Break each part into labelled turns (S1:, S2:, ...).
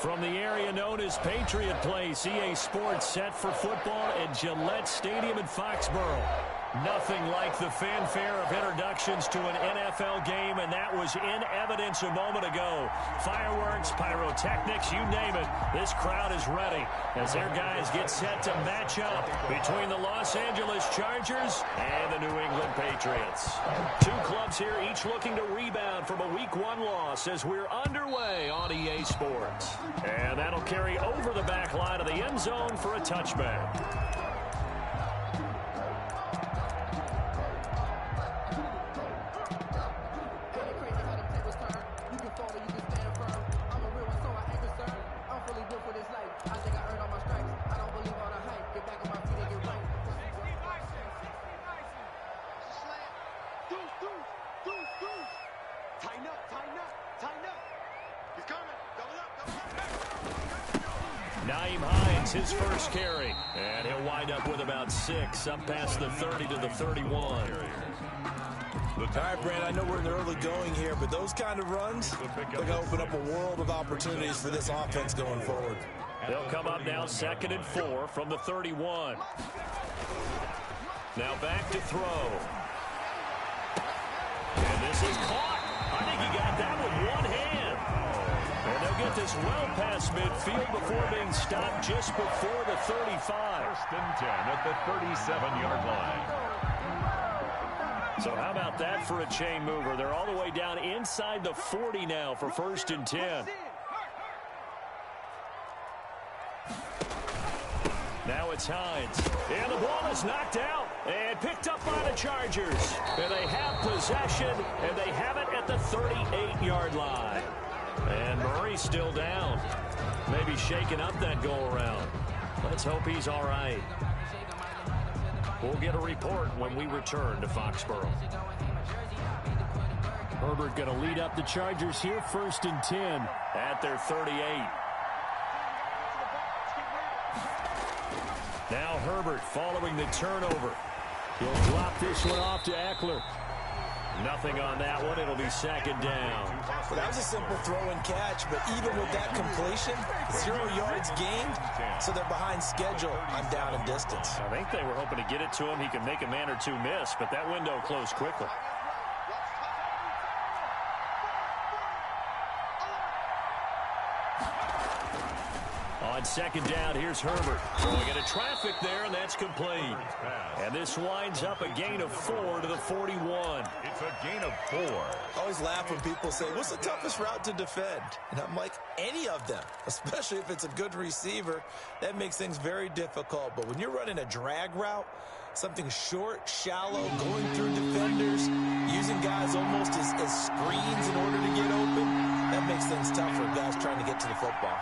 S1: From the area known as Patriot Place, EA Sports set for football at Gillette Stadium in Foxborough. Nothing like the fanfare of introductions to an NFL game, and that was in evidence a moment ago. Fireworks, pyrotechnics, you name it. This crowd is ready as their guys get set to match up between the Los Angeles Chargers and the New England Patriots. Two clubs here, each looking to rebound from a Week 1 loss as we're underway on EA Sports. And that'll carry over the back line of the end zone for a touchback. His first carry, and he'll wind up with about 6, up past the 30 to the 31. All
S2: right, Brand, I know we're in the early going here, but those kind of runs, they're going to open up a world of opportunities for this offense going forward.
S1: They'll come up now 2nd and 4 from the 31. Now back to throw. And this is caught. I think he got that with one hand. And they'll get this well past midfield before being stopped just before the 35.
S3: 1st and 10 at the 37-yard line.
S1: So how about that for a chain mover? They're all the way down inside the 40 now for 1st and 10. Now it's Hines. And the ball is knocked out and picked up by the Chargers. And they have possession, and they have it at the 38-yard line. And Murray's still down. Maybe shaking up that go-around. Let's hope he's all right. We'll get a report when we return to Foxborough. Herbert going to lead up the Chargers here, 1st and 10 at their 38. Now Herbert following the turnover. He'll drop this one off to Eckler. Nothing on that one. It'll be 2nd down.
S2: Well, that was a simple throw and catch, but even with that completion, 0 yards gained, so they're behind schedule on down and distance.
S1: I think they were hoping to get it to him. He could make a man or two miss, but that window closed quickly. On 2nd down, here's Herbert. Throwing into traffic there, and that's complete. And this winds up a gain of 4 to the 41.
S3: It's a gain of 4.
S2: I always laugh when people say, what's the toughest route to defend? And I'm like, any of them, especially if it's a good receiver. That makes things very difficult. But when you're running a drag route, something short, shallow, going through defenders, using guys almost as screens in order to get open, that makes things tough for guys trying to get to the football.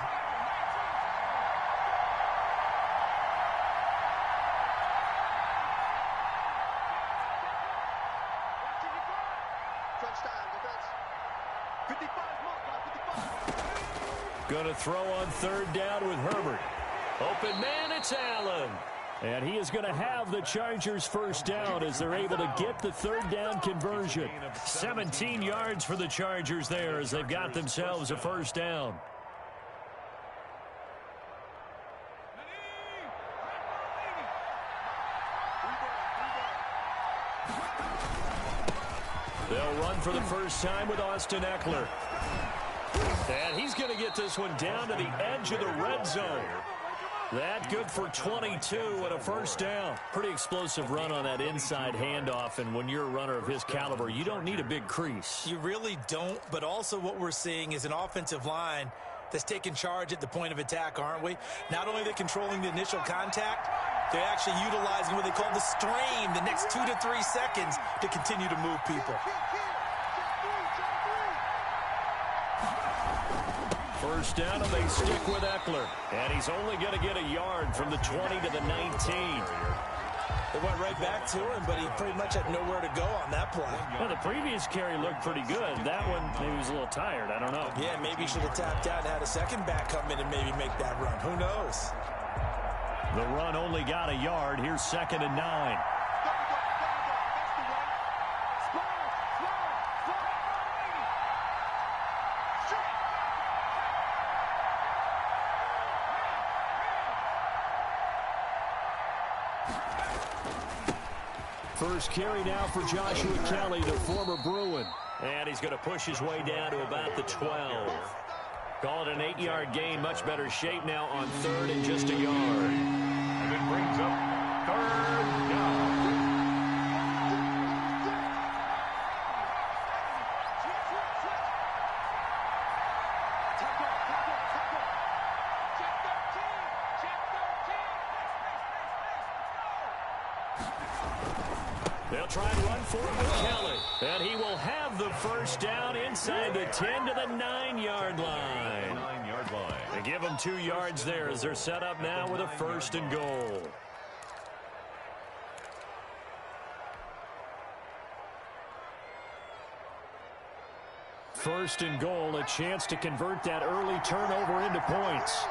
S1: Going to throw on 3rd down with Herbert. Open man, it's Allen. And he is going to have the Chargers' 1st down as they're able to get the 3rd down conversion. 17 yards for the Chargers there as they've got themselves a 1st down. They'll run for the first time with Austin Eckler. And he's going to get this one down to the edge of the red zone. That good for 22 and a 1st down. Pretty explosive run on that inside handoff, and when you're a runner of his caliber, you don't need a big crease.
S2: You really don't, but also what we're seeing is an offensive line that's taking charge at the point of attack, aren't we? Not only are they controlling the initial contact, they're actually utilizing what they call the strain, the next 2 to 3 seconds to continue to move people.
S1: 1st down, and they stick with Eckler. And he's only going to get a yard from the 20 to the 19.
S2: They went right back to him, but he pretty much had nowhere to go on that play.
S1: Well, the previous carry looked pretty good. That one, maybe he was a little tired. I don't know.
S2: Yeah, maybe he should have tapped out and had a second back come in and maybe make that run. Who knows?
S1: The run only got a yard. Here's 2nd and 9. First carry now for Joshua Kelly, the former Bruin. And he's going to push his way down to about the 12. Call it an 8-yard gain. Much better shape now on third and just a yard.
S3: And it brings up third down.
S1: They'll try and run for it with Kelly. And he will have the first down inside the 10 to the 9-yard line.
S3: 9-yard line.
S1: They give them 2 yards there as they're set up now with a first and goal. First and goal, a chance to convert that early turnover into points.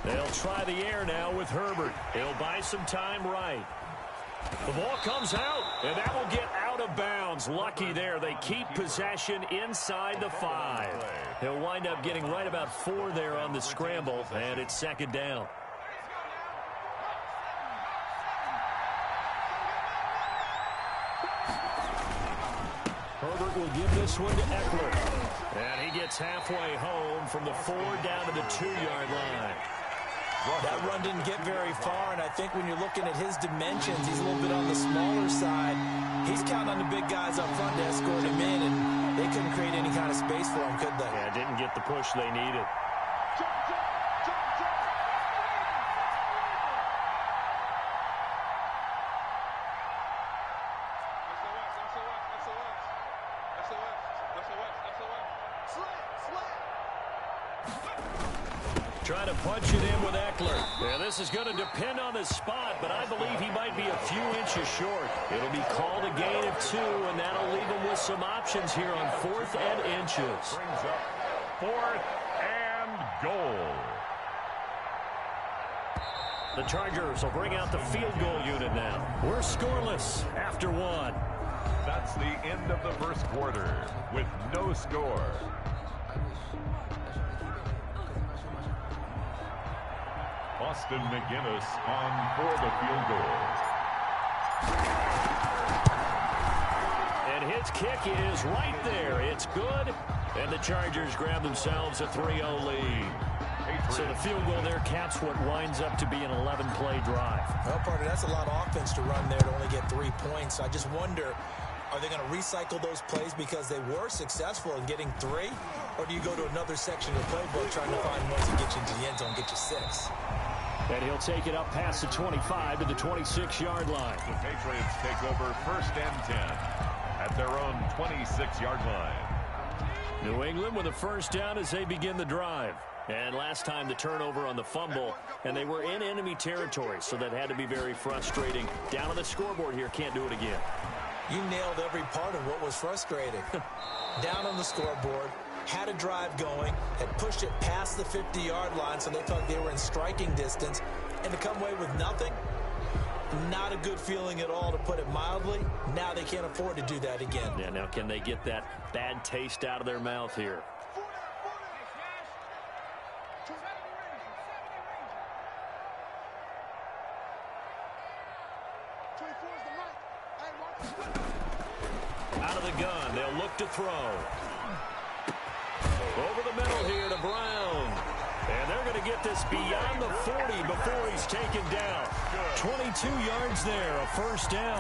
S1: They'll try the air now with Herbert. He'll buy some time right. The ball comes out, and that will get out of bounds. Lucky there. They keep possession inside the 5. He'll wind up getting right about 4 there on the scramble, and it's second down. Herbert will give this one to Eckler. And he gets halfway home from the 4 down to the 2-yard line.
S2: That run didn't get very far, and I think when you're looking at his dimensions, he's a little bit on the smaller side. He's counting on the big guys up front to escort him in, and they couldn't create any kind of space for him, could they?
S1: Yeah, didn't get the push they needed. Trying to punch it in with Eckler. Yeah, this is going to depend on the spot, but I believe he might be a few inches short. It'll be called a gain of 2, and that'll leave him with some options here on 4th and inches.
S3: Brings up 4th and goal.
S1: The Chargers will bring out the field goal unit now. We're scoreless after 1.
S3: That's the end of the first quarter with no score. Austin McGinnis on for the field goal.
S1: And his kick is right there. It's good. And the Chargers grab themselves a 3-0 lead. So the field goal there caps what winds up to be an 11-play drive.
S2: Well, partner, that's a lot of offense to run there to only get 3 points. I just wonder, are they going to recycle those plays because they were successful in getting 3? Or do you go to another section of the playbook trying to find ones that get you into the end zone and get you 6?
S1: And he'll take it up past the 25 to the 26-yard line.
S3: The Patriots take over 1st and 10 at their own 26-yard line.
S1: New England with a first down as they begin the drive. And last time the turnover on the fumble, and they were in enemy territory, so that had to be very frustrating. Down on the scoreboard here, can't do it again.
S2: You nailed every part of what was frustrating. Down on the scoreboard, had a drive going, had pushed it past the 50-yard line, so they felt they were in striking distance, and to come away with nothing, not a good feeling at all, to put it mildly. Now they can't afford to do that again.
S1: Yeah, now can they get that bad taste out of their mouth here? Out of the gun, they'll look to throw. Over the middle here to Brown. And they're going to get this beyond the 40 before he's taken down. 22 yards there, a first down.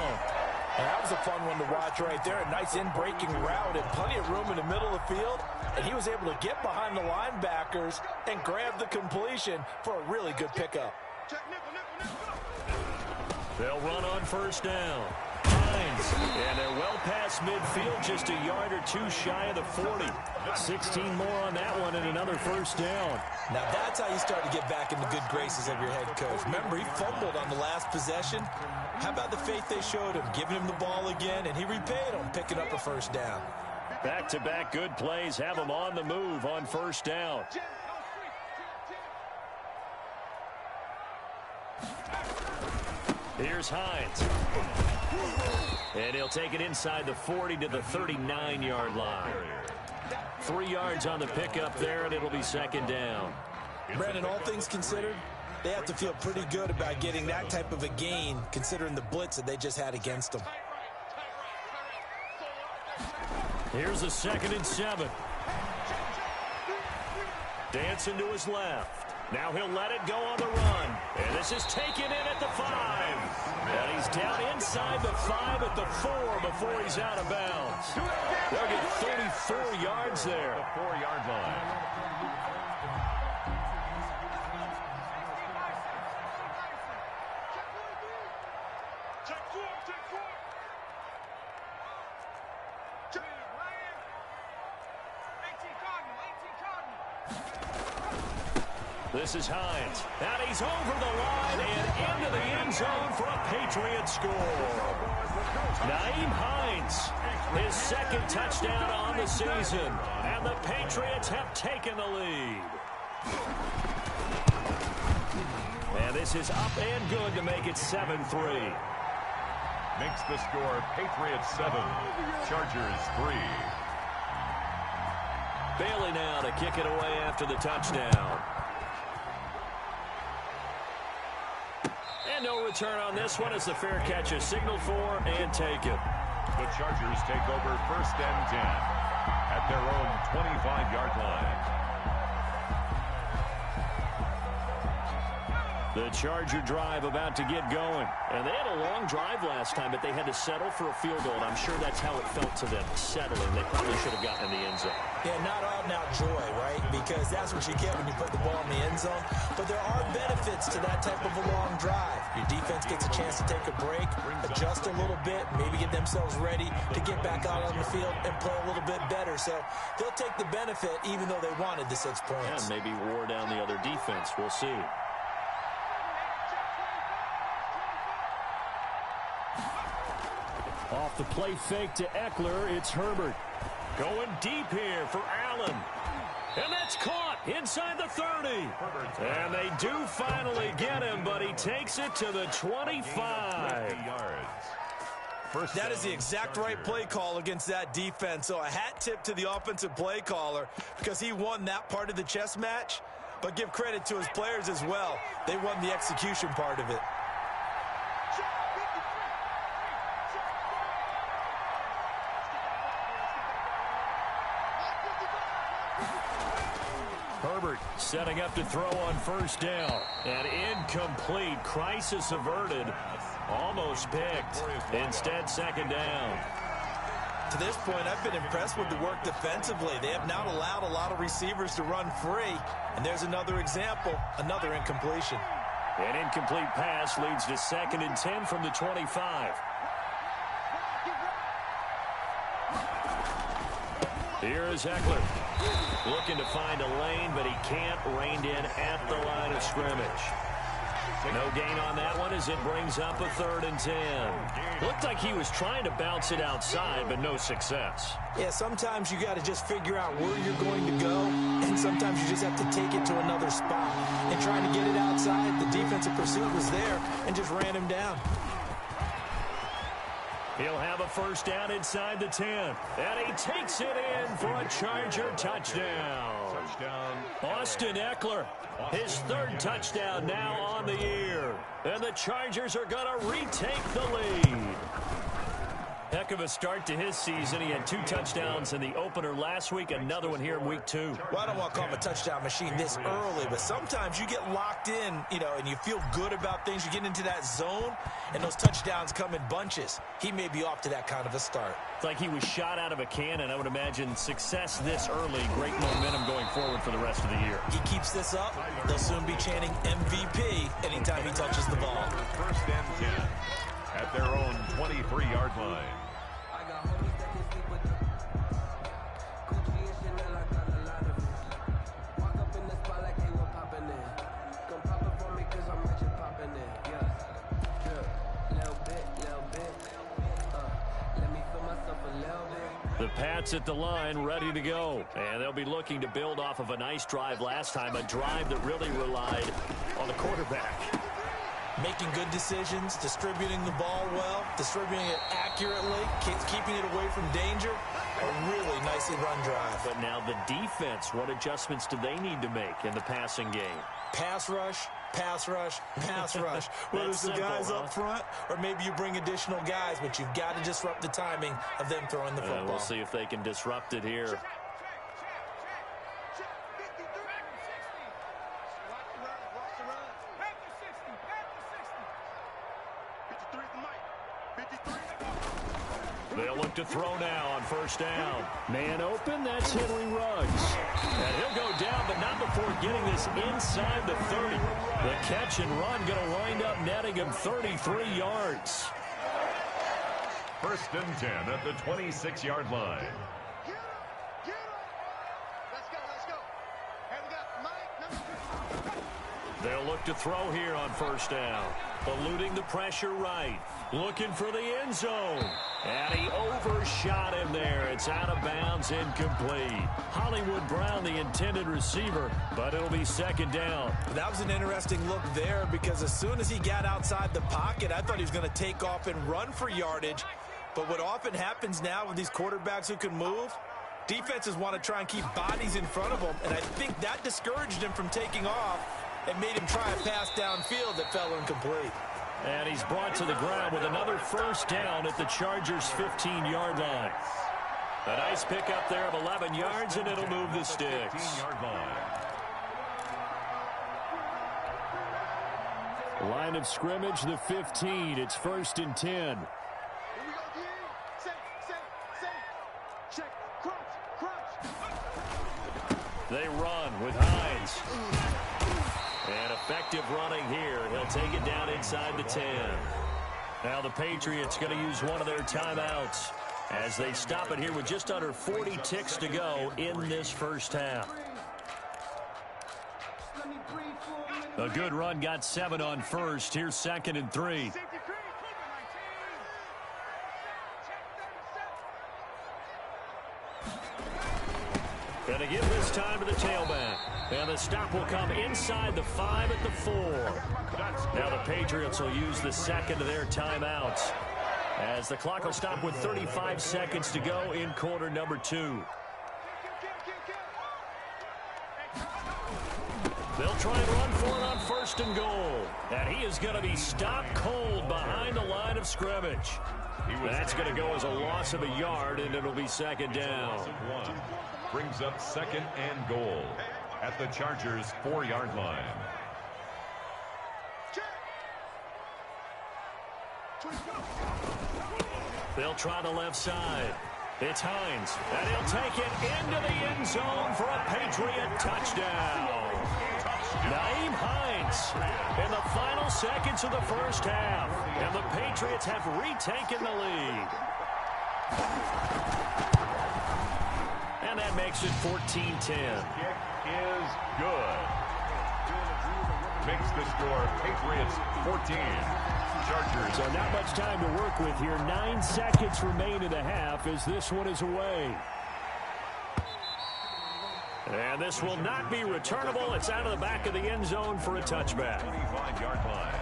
S2: And that was a fun one to watch right there. A nice in-breaking route and plenty of room in the middle of the field. And he was able to get behind the linebackers and grab the completion for a really good pickup.
S1: They'll run on first down. Hines, and they're well past midfield, just a yard or 2 shy of the 40. 16 more on that one and another first down.
S2: Now that's how you start to get back in the good graces of your head coach. Remember, he fumbled on the last possession. How about the faith they showed him, giving him the ball again, and he repaid him, picking up a first down.
S1: Back-to-back good plays have him on the move on first down. Here's Hines. And he'll take it inside the 40 to the 39-yard line. 3 yards on the pickup there, and it'll be second down.
S2: Brandon, all things considered, they have to feel pretty good about getting that type of a gain, considering the blitz that they just had against them.
S1: Here's a 2nd and 7. Dancing to his left. Now he'll let it go on the run. And this is taken in at the 5. And he's down inside the 5 at the 4 before he's out of bounds. They'll get 34 yards there.
S3: The 4-yard line.
S1: This is Hines. And he's over the line and into the end zone for a Patriot score. Nyheim Hines, his 2nd touchdown on the season. And the Patriots have taken the lead. And this is up and good to make it 7-3.
S3: Makes the score Patriots 7, Chargers 3.
S1: Bailey now to kick it away after the touchdown. And no return on this one as the fair catch is signaled for and taken.
S3: The Chargers take over 1st and 10 at their own 25-yard line.
S1: The Charger drive about to get going. And they had a long drive last time, but they had to settle for a field goal. And I'm sure that's how it felt to them, settling. They probably should have gotten in the end zone.
S2: Yeah, not out-and-out joy, right? Because that's what you get when you put the ball in the end zone. But there are benefits to that type of a long drive. Your defense gets a chance to take a break, adjust a little bit, maybe get themselves ready to get back out on the field and play a little bit better. So they'll take the benefit even though they wanted the 6 points.
S1: Yeah, maybe wore down the other defense. We'll see. Off the play fake to Eckler, it's Herbert. Going deep here for Allen. And that's caught inside the 30. And they do finally get him, but he takes it to the 25.
S2: That is the exact right play call against that defense. So a hat tip to the offensive play caller because he won that part of the chess match. But give credit to his players as well. They won the execution part of it.
S1: Herbert setting up to throw on 1st down. And incomplete. Crisis averted. Almost picked. Instead, 2nd down.
S2: To this point, I've been impressed with the work defensively. They have not allowed a lot of receivers to run free. And there's another example, another incompletion.
S1: An incomplete pass leads to 2nd and 10 from the 25. Here is Eckler. Looking to find a lane, but he can't. Reined in at the line of scrimmage. No gain on that one as it brings up a 3rd and 10. Looked like he was trying to bounce it outside, but no success.
S2: Yeah, sometimes you got to just figure out where you're going to go, and sometimes you just have to take it to another spot. And trying to get it outside, the defensive pursuit was there and just ran him down.
S1: He'll have a 1st down inside the 10. And he takes it in for a Charger touchdown. Austin Eckler, his 3rd touchdown now on the year. And the Chargers are going to retake the lead. Heck of a start to his season. He had 2 touchdowns in the opener last week, another one here in week 2.
S2: Well, I don't want to call him a touchdown machine this early, but sometimes you get locked in, and you feel good about things. You get into that zone, and those touchdowns come in bunches. He may be off to that kind of a start.
S1: It's like he was shot out of a cannon. I would imagine success this early, great momentum going forward for the rest of the year.
S2: He keeps this up, they'll soon be chanting MVP anytime he touches the ball.
S3: 1st and 10 at their own 23-yard line.
S1: The Pats at the line, ready to go. And they'll be looking to build off of a nice drive last time, a drive that really relied on the quarterback.
S2: Making good decisions, distributing the ball well, distributing it accurately, keeping it away from danger. A really nicely run drive.
S1: But now the defense, what adjustments do they need to make in the passing game?
S2: Pass rush, pass rush, pass rush. Whether it's the guys up front or maybe you bring additional guys, but you've got to disrupt the timing of them throwing the football.
S1: We'll see if they can disrupt it here. They'll look to throw now on first down. Man open, that's Henry Ruggs. And he'll go down, but not before getting this inside the 30. The catch and run going to wind up netting him 33 yards.
S3: First and 10 at the 26-yard line.
S1: They'll look to throw here on first down. Eluding the pressure right. Looking for the end zone. And he overshot him there. It's out of bounds, incomplete. Hollywood Brown, the intended receiver, but it'll be second down.
S2: That was an interesting look there because as soon as he got outside the pocket, I thought he was going to take off and run for yardage. But what often happens now with these quarterbacks who can move, defenses want to try and keep bodies in front of them, and I think that discouraged him from taking off and made him try a pass downfield that fell incomplete.
S1: And he's brought to the ground with another first down at the Chargers' 15-yard line. A nice pickup there of 11 yards, and it'll move the sticks.
S3: 15-yard line.
S1: Line of scrimmage, the 15. It's first and 10. They run with Hines. And effective running here. He'll take it down inside the 10. Now the Patriots going to use one of their timeouts as they stop it here with just under 40 ticks to go in this first half. A good run got 7 on first. Here's second and 3. Going to give this time to the tailback. And the stop will come inside the 5 at the 4. Now the Patriots will use the second of their timeouts as the clock will stop with 35 seconds to go in quarter number 2. They'll try and run for it on first and goal. And he is going to be stopped cold behind the line of scrimmage. That's going to go as a loss of a yard, and it'll be second down.
S3: Brings up second and goal at the Chargers' 4-yard line.
S1: They'll try the left side. It's Hines, and he'll take it into the end zone for a Patriot touchdown. Nyheim Hines in the final seconds of the first half, and the Patriots have retaken the lead. And that makes it 14-10.
S3: Kick is good. Makes the score Patriots 14. Chargers.
S1: So not much time to work with here. 9 seconds remain in the half as this one is away. And this will not be returnable. It's out of the back of the end zone for a touchback.
S3: 25-yard line.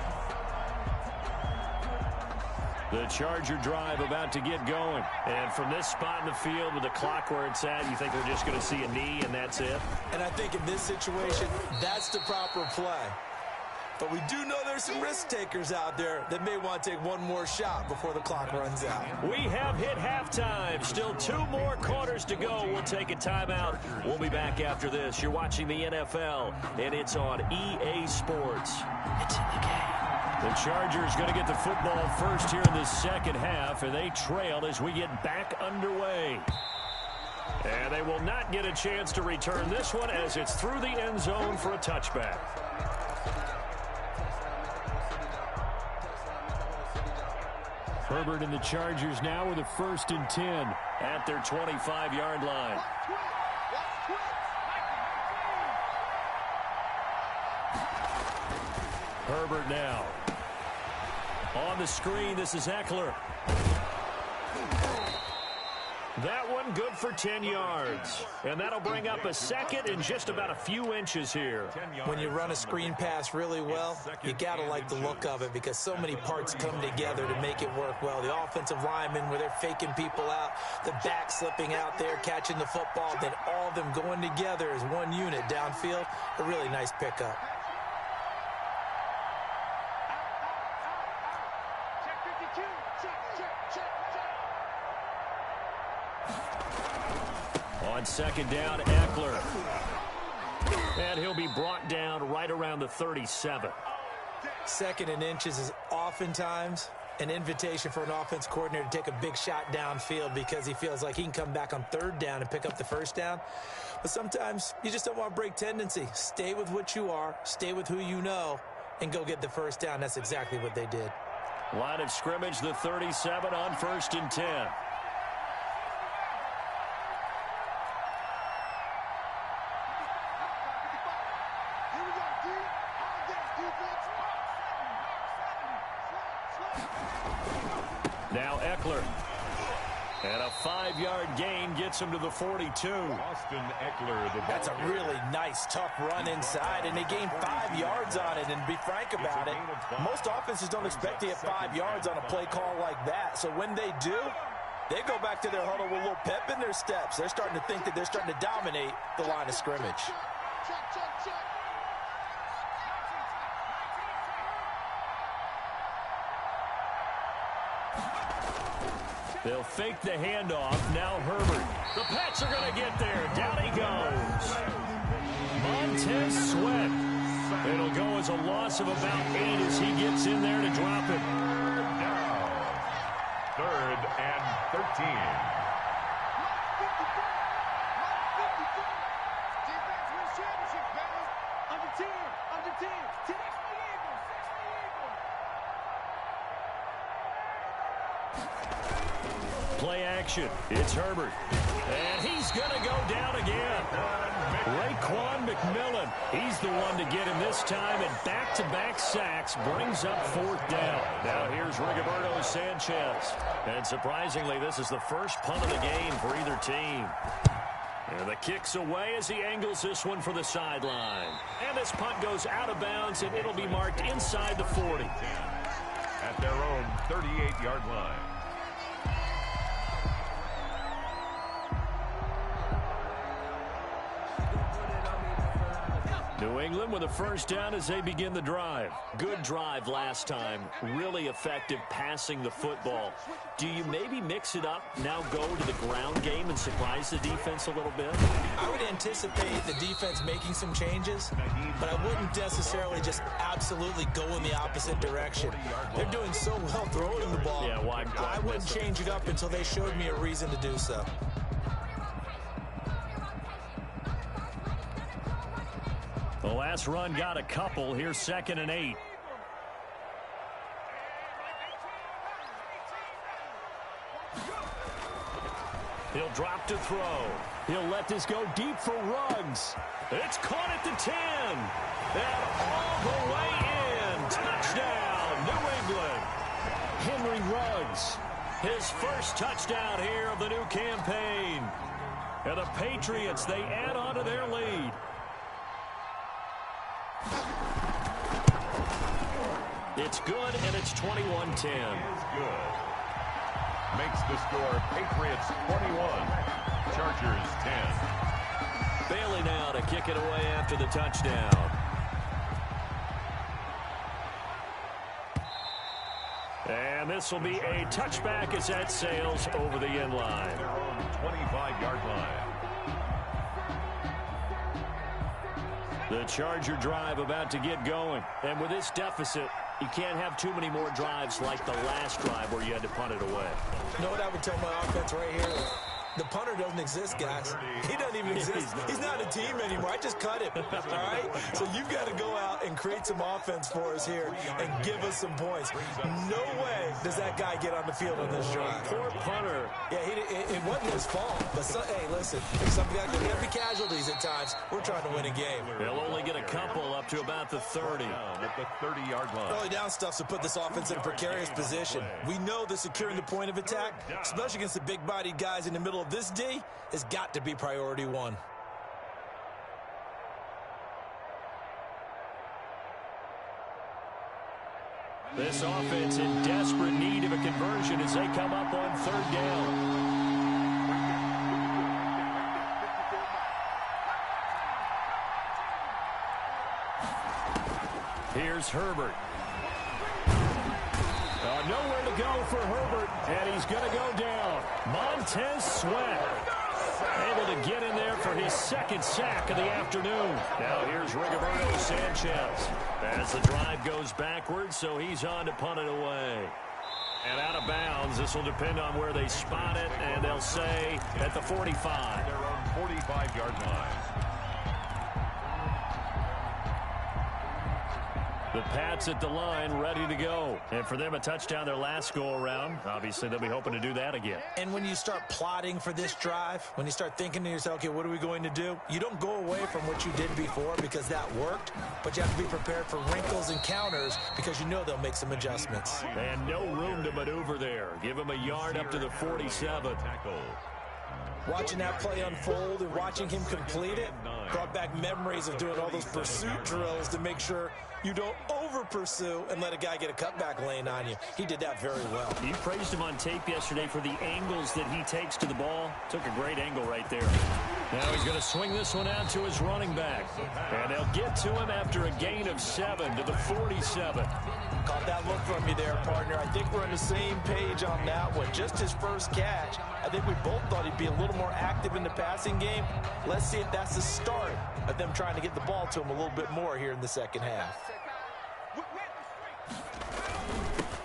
S1: The Charger drive about to get going. And from this spot in the field with the clock where it's at, you think they're just going to see a knee and that's it?
S2: And I think in this situation, that's the proper play. But we do know there's some risk takers out there that may want to take one more shot before the clock runs out.
S1: We have hit halftime. Still 2 more quarters to go. We'll take a timeout. We'll be back after this. You're watching the NFL, and it's on EA Sports. It's in the game. The Chargers going to get the football first here in this second half, and they trail as we get back underway. And they will not get a chance to return this one as it's through the end zone for a touchback. Herbert and the Chargers now with a first and 10 at their 25-yard line. Herbert now. On the screen, this is Eckler. That one good for 10 yards. And that'll bring up a second in just about a few inches here.
S2: When you run a screen pass really well, you got to like the look of it because so many parts come together to make it work well. The offensive linemen, where they're faking people out, the back slipping out there, catching the football, then all of them going together as one unit downfield. A really nice pickup.
S1: On second down, Eckler. And he'll be brought down right around the 37.
S2: Second and inches is oftentimes an invitation for an offense coordinator to take a big shot downfield because he feels like he can come back on third down and pick up the first down. But sometimes you just don't want to break tendency. Stay with what you are, stay with who you know, and go get the first down. That's exactly what they did.
S1: Line of scrimmage, the 37 on 1st and 10. Now Eckler. And a 5-yard gain gets him to the 42.
S3: Austin Eckler.
S2: That's a really nice, tough run inside, and they gained 5 yards on it. And to be frank about it, most offenses don't expect to get 5 yards on a play call like that. So when they do, they go back to their huddle with a little pep in their steps. They're starting to think that they're starting to dominate the line of scrimmage.
S1: They'll fake the handoff. Now Herbert. The Pats are going to get there. Down he goes. Montez Sweat. It'll go as a loss of about 8 as he gets in there to drop it.
S3: Now, 3rd and 13.
S1: Play action. It's Herbert. And he's going to go down again. Raekwon McMillan. He's the one to get him this time, and back-to-back sacks brings up 4th down. Now here's Rigoberto Sanchez. And surprisingly, this is the first punt of the game for either team. And the kick's away as he angles this one for the sideline. And this punt goes out of bounds, and it'll be marked inside the 40.
S3: At their own 38-yard line.
S1: New England with a first down as they begin the drive. Good drive last time. Really effective passing the football. Do you maybe mix it up, now go to the ground game and surprise the defense a little bit?
S2: I would anticipate the defense making some changes, but I wouldn't necessarily just absolutely go in the opposite direction. They're doing so well throwing the ball.
S1: Yeah, why
S2: I wouldn't change it up until they showed me a reason to do so.
S1: The last run got a couple. Here's 2nd and 8. He'll drop to throw. He'll let this go deep for Ruggs. It's caught at the 10. And all the way in. Touchdown, New England. Henry Ruggs. His first touchdown here of the new campaign. And the Patriots, they add on to their lead. It's good, and it's 21-10.
S3: Is good. Makes the score Patriots 21, Chargers 10.
S1: Bailey now to kick it away after the touchdown. And this will be a touchback as that sails over the end line.
S3: Their own 25-yard line.
S1: The Charger drive about to get going. And with this deficit, you can't have too many more drives like the last drive where you had to punt it away.
S2: You know what I would tell my offense right here? The punter doesn't exist, guys. He doesn't even even exist. He's not a team anymore. I just cut him, all right? So you've got to go out and create some offense for us here and give us some points. No way does that guy get on the field on this drive.
S1: Poor punter.
S2: Yeah, it wasn't his fault. But, hey, listen, some guys are going to be casualties at times. We're trying to win a game.
S1: They'll only get a couple up to about the 30.
S3: At the 30-yard line.
S2: Early down stuff to put this offense in a precarious position. We know that securing the point of attack, especially against the big-bodied guys in the middle of this D, has got to be priority one.
S1: This offense in desperate need of a conversion as they come up on third down. Here's Herbert. Nowhere to go for Herbert, and he's going to go down. Montez Sweat able to get in there for his second sack of the afternoon. Now here's Rigoberto Sanchez as the drive goes backwards, so he's on to punt it away. And out of bounds, this will depend on where they spot it, and they'll say at the 45.
S3: Their own 45-yard line.
S1: The Pats at the line, ready to go. And for them, a touchdown their last go-around. Obviously, they'll be hoping to do that again.
S2: And when you start plotting for this drive, when you start thinking to yourself, okay, what are we going to do? You don't go away from what you did before because that worked, but you have to be prepared for wrinkles and counters because you know they'll make some adjustments.
S1: And no room to maneuver there. Give him a yard up to the 47.
S2: Watching that play unfold and watching him complete it brought back memories of doing all those pursuit drills to make sure you don't over-pursue and let a guy get a cutback lane on you. He did that very well.
S1: You praised him on tape yesterday for the angles that he takes to the ball. Took a great angle right there. Now he's going to swing this one out to his running back. And they'll get to him after a gain of 7 to the 47.
S2: Caught that look from you there, partner. I think we're on the same page on that one. Just his first catch. I think we both thought he'd be a little more active in the passing game. Let's see if that's the start of them trying to get the ball to him a little bit more here in the second half.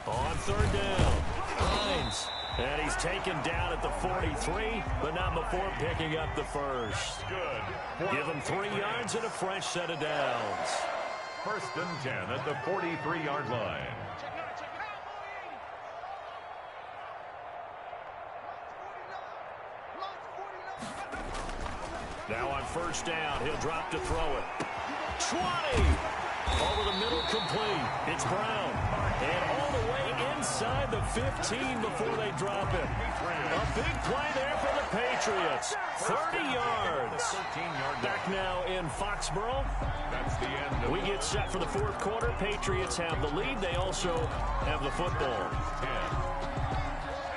S1: On third down, Hines. And he's taken down at the 43, but not before picking up the first.
S3: Good.
S1: Give him 3 yards and a fresh set of downs.
S3: First and 10 at the 43-yard line.
S1: Now on first down, he'll drop to throw it. 20! Over the middle, complete. It's Brown. And all the way inside the 15 before they drop him. A big play there for the Patriots. 30 yards. Back now in Foxborough.
S3: That's the end.
S1: We get set for the fourth quarter. Patriots have the lead. They also have the football.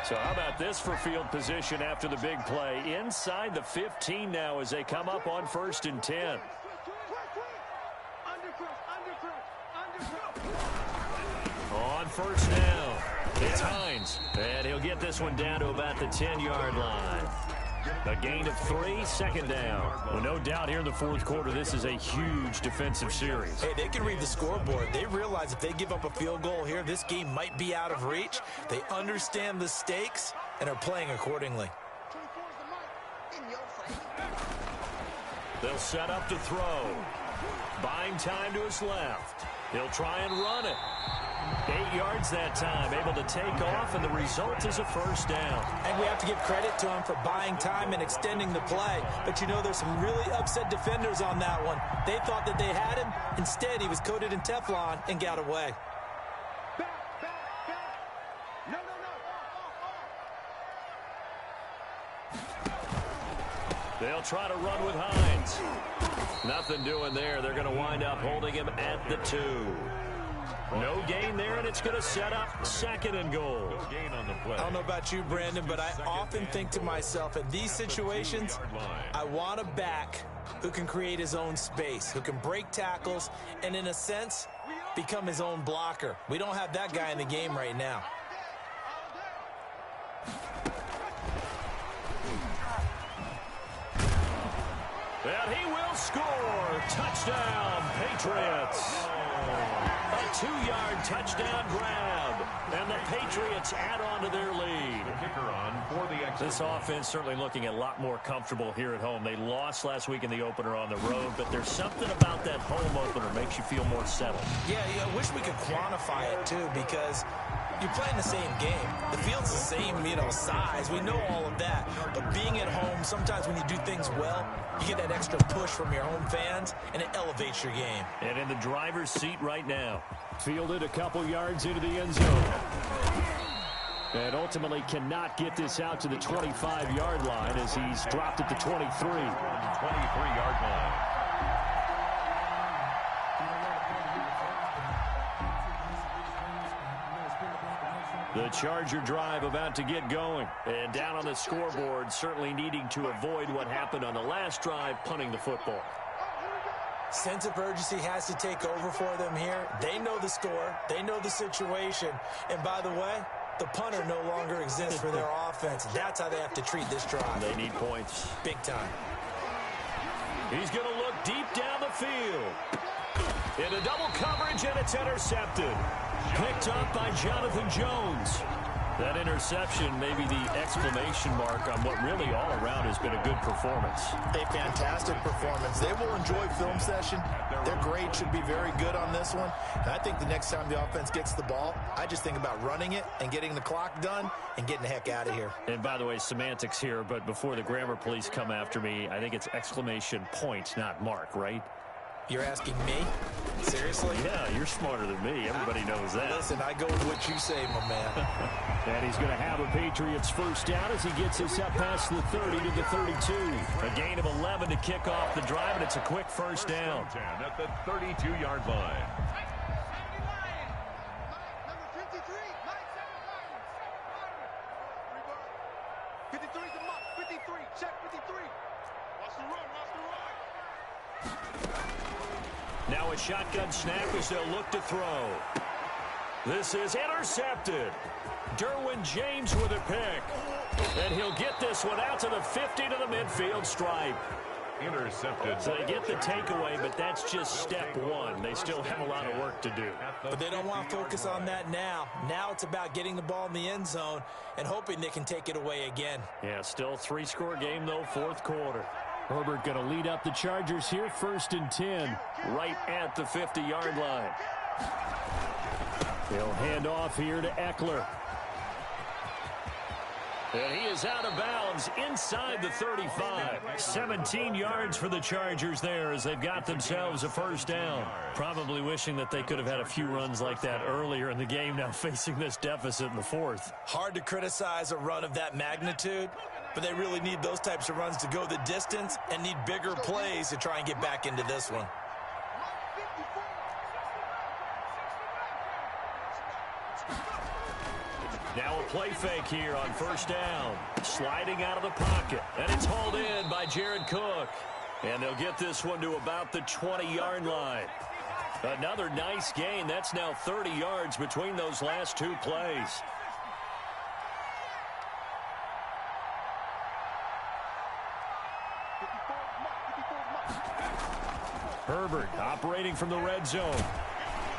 S1: So how about this for field position after the big play? Inside the 15 now as they come up on first and 10. On first down, it's Hines. And he'll get this one down to about the 10-yard line. A gain of 3, second down. Well, no doubt here in the fourth quarter, this is a huge defensive series.
S2: Hey, they can read the scoreboard. They realize if they give up a field goal here, this game might be out of reach. They understand the stakes and are playing accordingly.
S1: They'll set up to throw. Buying time to his left. He'll try and run it. 8 yards that time, able to take off, and the result is a first down.
S2: And we have to give credit to him for buying time and extending the play. But you know, there's some really upset defenders on that one. They thought that they had him. Instead, he was coated in Teflon and got away.
S1: They'll try to run with Hines. Nothing doing there. They're going to wind up holding him at the 2. No gain there, and it's going to set up second and goal.
S3: No gain on the play.
S2: I don't know about you, Brandon, but I often think to myself, in these situations, I want a back who can create his own space, who can break tackles, and in a sense, become his own blocker. We don't have that guy in the game right now.
S1: And he will score. Touchdown, Patriots. A 2-yard touchdown grab. And the Patriots add on to their lead.
S3: The kicker on for the extra.
S1: This offense certainly looking a lot more comfortable here at home. They lost last week in the opener on the road, but there's something about that home opener makes you feel more settled.
S2: Yeah, I wish we could quantify it, too, because you're playing the same game. The field's the same, size. We know all of that. But being at home, sometimes when you do things well, you get that extra push from your home fans, and it elevates your game.
S1: And in the driver's seat right now. Fielded a couple yards into the end zone. And ultimately cannot get this out to the 25-yard line as he's dropped at the 23.
S3: 23-yard line.
S1: The Charger drive about to get going. And down on the scoreboard, certainly needing to avoid what happened on the last drive, punting the football.
S2: Sense of urgency has to take over for them here. They know the score. They know the situation. And by the way, the punter no longer exists for their offense. That's how they have to treat this drive.
S1: They need points.
S2: Big time.
S1: He's going to look deep down the field. Into double coverage, and it's intercepted. Picked up by Jonathan Jones. That interception may be the exclamation mark on what really all around has been a good performance.
S2: A fantastic performance. They will enjoy film session. Their grade should be very good on this one. And I think the next time the offense gets the ball, I just think about running it and getting the clock done and getting the heck out of here.
S1: And by the way, semantics here, but before the grammar police come after me, I think it's exclamation point, not mark, right?
S2: You're asking me? Seriously?
S1: Yeah, you're smarter than me. Everybody knows that.
S2: Listen, I go with what you say, my man.
S1: And he's going to have a Patriots first down as he gets us up past the 30 to the 32. A gain of 11 to kick off the drive, and it's a quick first down.
S3: At the 32-yard line.
S1: Now a shotgun snap as they'll look to throw. This is intercepted. Derwin James with a pick. And he'll get this one out to the 50 to the midfield stripe.
S3: Intercepted.
S1: So they get the takeaway, but that's just step one. They still have a lot of work to do.
S2: But they don't want to focus on that now. Now it's about getting the ball in the end zone and hoping they can take it away again.
S1: Yeah, still 3-score game, though, fourth quarter. Herbert going to lead up the Chargers here, 1st and 10, right at the 50-yard line. He'll hand off here to Eckler. And he is out of bounds inside the 35. 17 yards for the Chargers there as they've got themselves a first down. Probably wishing that they could have had a few runs like that earlier in the game, now facing this deficit in the fourth.
S2: Hard to criticize a run of that magnitude, but they really need those types of runs to go the distance and need bigger plays to try and get back into this one.
S1: Now a play fake here on first down. Sliding out of the pocket. And it's hauled in by Jared Cook. And they'll get this one to about the 20-yard line. Another nice gain. That's now 30 yards between those last two plays. Herbert operating from the red zone.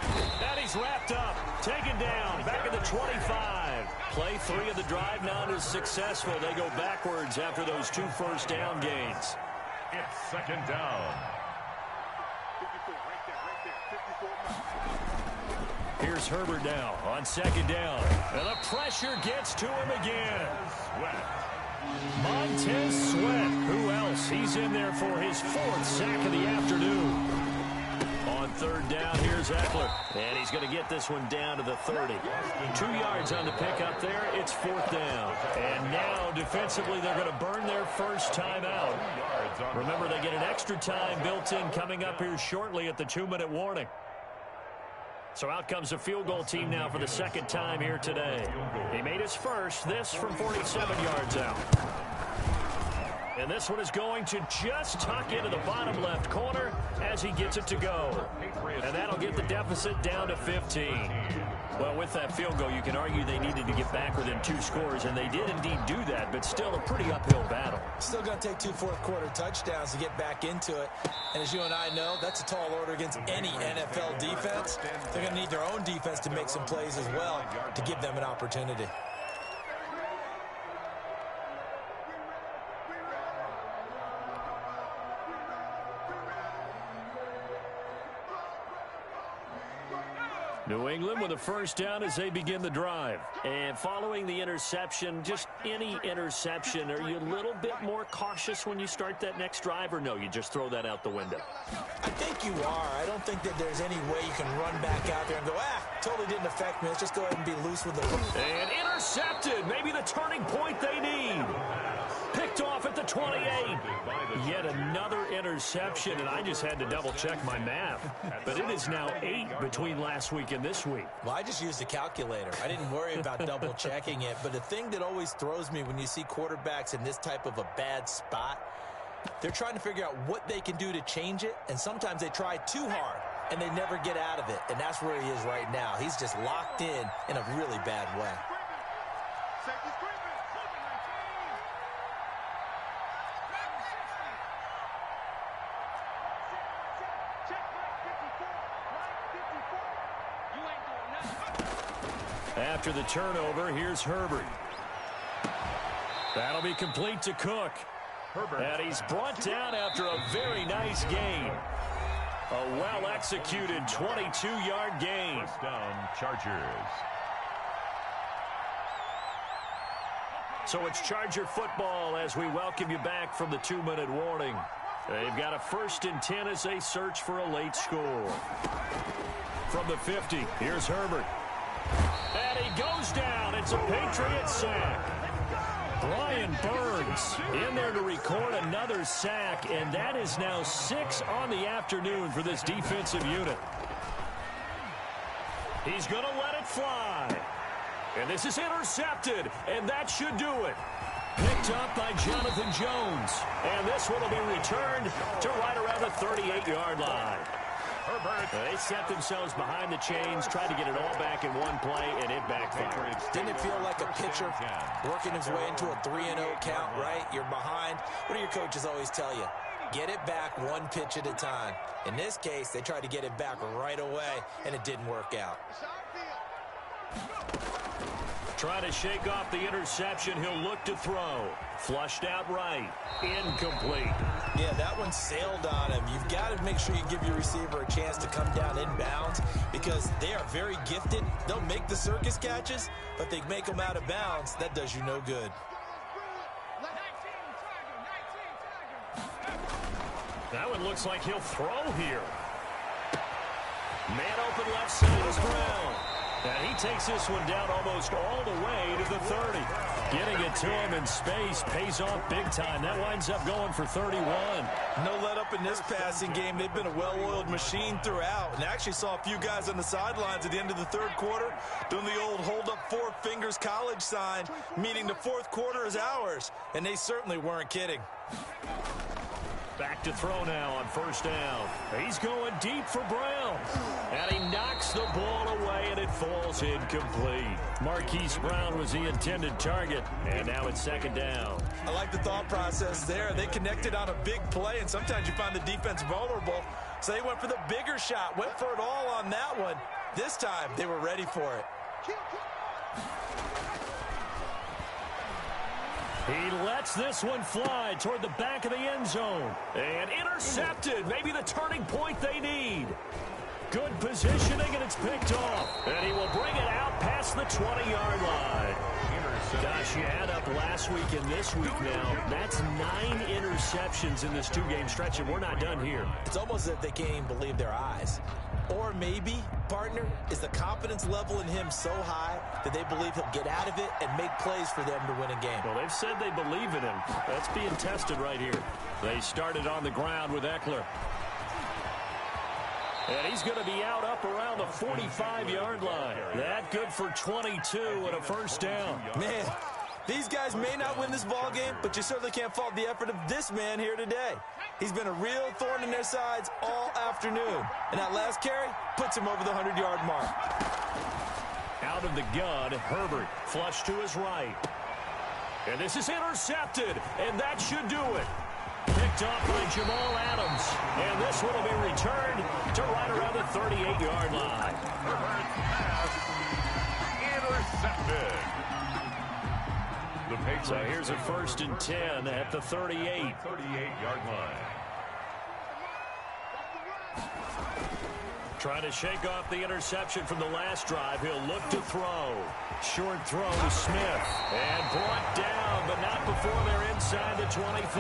S1: And he's wrapped up, taken down, back at the 25. Play 3 of the drive not as successful. They go backwards after those 2 first down gains.
S3: It's second down.
S1: Here's Herbert now on second down. And the pressure gets to him again. Montez Sweat. Who else? He's in there for his 4th sack of the afternoon. On third down, here's Eckler. And he's going to get this one down to the 30. 2 yards on the pickup there. It's 4th down. And now, defensively, they're going to burn their first time out. Remember, they get an extra time built in coming up here shortly at the 2-minute warning. So out comes the field goal team now for the second time here today. He made his first, this from 47 yards out. And this one is going to just tuck into the bottom left corner as he gets it to go. And that'll get the deficit down to 15. Well, with that field goal, you can argue they needed to get back within 2 scores, and they did indeed do that, but still a pretty uphill battle.
S2: Still going to take 2 fourth-quarter touchdowns to get back into it. And as you and I know, that's a tall order against any NFL defense. They're going to need their own defense to make some plays as well to give them an opportunity.
S1: New England with a first down as they begin the drive. And following the interception, just any interception, are you a little bit more cautious when you start that next drive, or no, you just throw that out the window?
S2: I think you are. I don't think that there's any way you can run back out there and go, totally didn't affect me. Let's just go ahead and be loose with the ball.
S1: And intercepted. Maybe the turning point they need. Picked off at the 28. Yet another interception, and I just had to double-check my math. But it is now 8 between last week and this week.
S2: Well, I just used a calculator. I didn't worry about double-checking it. But the thing that always throws me when you see quarterbacks in this type of a bad spot, they're trying to figure out what they can do to change it, and sometimes they try too hard, and they never get out of it. And that's where he is right now. He's just locked in a really bad way.
S1: After the turnover, here's Herbert. That'll be complete to Cook. And he's brought down after a very nice gain. A well-executed 22-yard gain.
S3: First down, Chargers.
S1: So it's Charger football as we welcome you back from the 2-minute warning. They've got a 1st and 10 as they search for a late score. From the 50, here's Herbert. And he goes down. It's a Patriot sack. Brian Burns in there to record another sack, and that is now 6 on the afternoon for this defensive unit. He's going to let it fly. And this is intercepted, and that should do it. Picked up by Jonathan Jones. And this one will be returned to right around the 38-yard line. They set themselves behind the chains, tried to get it all back in one play, and it backfired.
S2: Didn't it feel like a pitcher working his way into a 3-0 count, right? You're behind. What do your coaches always tell you? Get it back 1 pitch at a time. In this case, they tried to get it back right away, and it didn't work out.
S1: Trying to shake off the interception. He'll look to throw. Flushed out right. Incomplete.
S2: Yeah, that one sailed on him. You've got to make sure you give your receiver a chance to come down inbounds because they are very gifted. They'll make the circus catches, but they make them out of bounds. That does you no good.
S1: That one looks like he'll throw here. Man open left side is Brown. And he takes this one down almost all the way to the 30. Getting it to him in space pays off big time. That winds up going for 31.
S2: No let up in this passing game. They've been a well-oiled machine throughout. And I actually saw a few guys on the sidelines at the end of the 3rd quarter doing the old hold up 4 fingers college sign, meaning the 4th quarter is ours. And they certainly weren't kidding.
S1: Back to throw now on 1st down. He's going deep for Brown. And he knocks the ball away, and it falls incomplete. Marquise Brown was the intended target, and now it's 2nd down.
S2: I like the thought process there. They connected on a big play, and sometimes you find the defense vulnerable. So they went for the bigger shot, went for it all on that one. This time, they were ready for it.
S1: He lets this one fly toward the back of the end zone. And intercepted. Maybe the turning point they need. Good positioning, and it's picked off. And he will bring it out past the 20-yard line. Gosh, you add up last week and this week now. That's 9 interceptions in this 2-game stretch, and we're not done here.
S2: It's almost as if they can't even believe their eyes. Or maybe, partner, is the confidence level in him so high that they believe he'll get out of it and make plays for them to win a game.
S1: Well, they've said they believe in him. That's being tested right here. They started on the ground with Eckler. And he's going to be out up around the 45-yard line. That good for 22 and a 1st down.
S2: Man, These guys may not win this ball game, but you certainly can't fault the effort of this man here today. He's been a real thorn in their sides all afternoon. And that last carry puts him over the 100-yard mark.
S1: Out of the gun, Herbert flush to his right. And this is intercepted, and that should do it. Picked off by Jamal Adams. And this one will be returned to right around the 38-yard line.
S3: Herbert's pass intercepted.
S1: So here's a 1st and 10 at the 38-yard
S3: line.
S1: Trying to shake off the interception from the last drive. He'll look to throw. Short throw to Smith. And brought down, but not before they're inside the 25.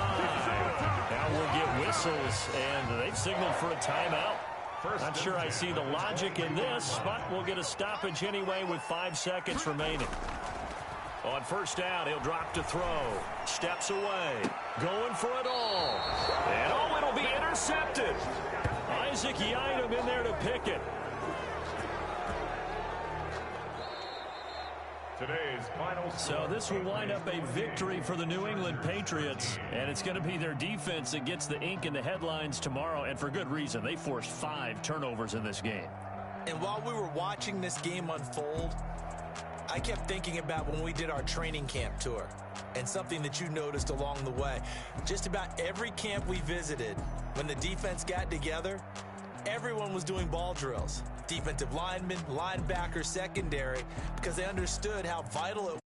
S1: Now we'll get whistles, and they've signaled for a timeout. Not sure I see the logic in this, but we'll get a stoppage anyway with 5 seconds remaining. On 1st down, he'll drop to throw. Steps away. Going for it all. And oh, it'll be intercepted. Isaac Yiadom in there to pick it.
S3: Today's final score.
S1: So this will wind up a victory for the New England Patriots. And it's going to be their defense that gets the ink in the headlines tomorrow. And for good reason. They forced 5 turnovers in this game.
S2: And while we were watching this game unfold, I kept thinking about when we did our training camp tour and something that you noticed along the way. Just about every camp we visited, when the defense got together, everyone was doing ball drills. Defensive linemen, linebackers, secondary, because they understood how vital it